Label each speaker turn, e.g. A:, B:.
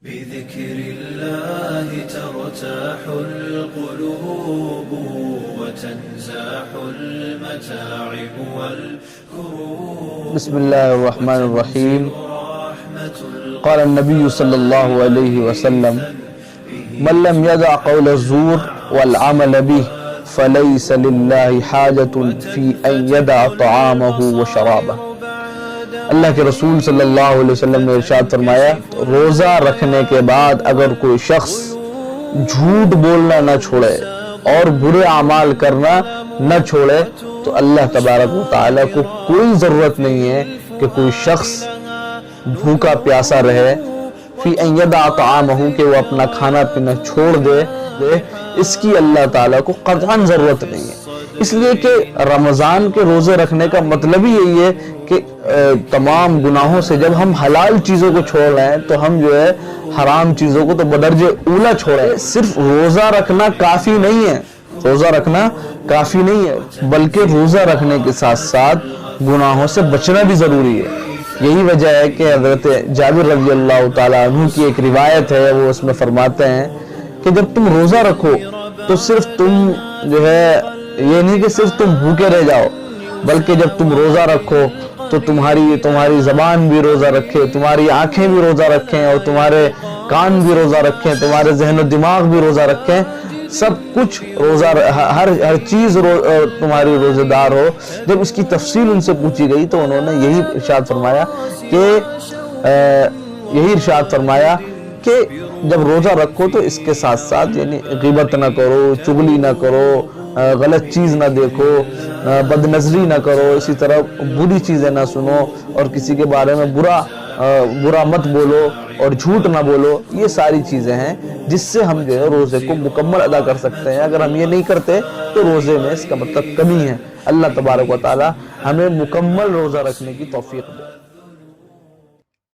A: بذكر الله ترتاح القلوب وتنزاح المتاعب والكروب.
B: بسم الله الرحمن الرحيم. قال النبي صلى الله عليه وسلم: من لم يدع قول الزور والعمل به فليس لله حاجة في أن يدع طعامه وشرابه. اللہ کے رسول صلی اللہ علیہ وسلم نے ارشاد فرمایا، روزہ رکھنے کے بعد اگر کوئی شخص جھوٹ بولنا نہ چھوڑے اور برے اعمال کرنا نہ چھوڑے تو اللہ تبارک و تعالیٰ کو کوئی ضرورت نہیں ہے کہ کوئی شخص بھوکا پیاسا رہے، فی ان یدع طعامہ، کہ وہ اپنا کھانا پینا چھوڑ دے، اس کی اللہ تعالیٰ کو قطعاً ضرورت نہیں ہے۔ اس لیے کہ رمضان کے روزے رکھنے کا مطلب ہی یہی ہے کہ تمام گناہوں سے جب ہم حلال چیزوں کو چھوڑ رہے ہیں تو ہم جو ہے حرام چیزوں کو تو بدرجہ اولا چھوڑیں۔ صرف روزہ رکھنا کافی نہیں ہے، روزہ رکھنا کافی نہیں ہے، بلکہ روزہ رکھنے کے ساتھ ساتھ گناہوں سے بچنا بھی ضروری ہے۔ یہی وجہ ہے کہ حضرت جابر رضی اللہ تعالیٰ عنہ کی ایک روایت ہے، وہ اس میں فرماتے ہیں کہ جب تم روزہ رکھو تو صرف تم جو ہے یہ نہیں کہ صرف تم بھوکے رہ جاؤ، بلکہ جب تم روزہ رکھو تو تمہاری زبان بھی روزہ رکھے، تمہاری آنکھیں بھی روزہ رکھیں، اور تمہارے کان بھی روزہ رکھیں، تمہارے ذہن و دماغ بھی روزہ رکھیں، سب کچھ روزہ، ہر چیز تمہاری روزہ دار ہو۔ جب اس کی تفصیل ان سے پوچھی گئی تو انہوں نے یہی ارشاد فرمایا کہ جب روزہ رکھو تو اس کے ساتھ ساتھ یعنی غیبت نہ کرو، چغلی نہ کرو، غلط چیز نہ دیکھو، بد نظری نہ کرو، اسی طرح بری چیزیں نہ سنو، اور کسی کے بارے میں برا مت بولو، اور جھوٹ نہ بولو۔ یہ ساری چیزیں ہیں جس سے ہم جو ہے روزے کو مکمل ادا کر سکتے ہیں۔ اگر ہم یہ نہیں کرتے تو روزے میں اس کا مطلب کمی ہے۔ اللہ تبارک و تعالی ہمیں مکمل روزہ رکھنے کی توفیق دے۔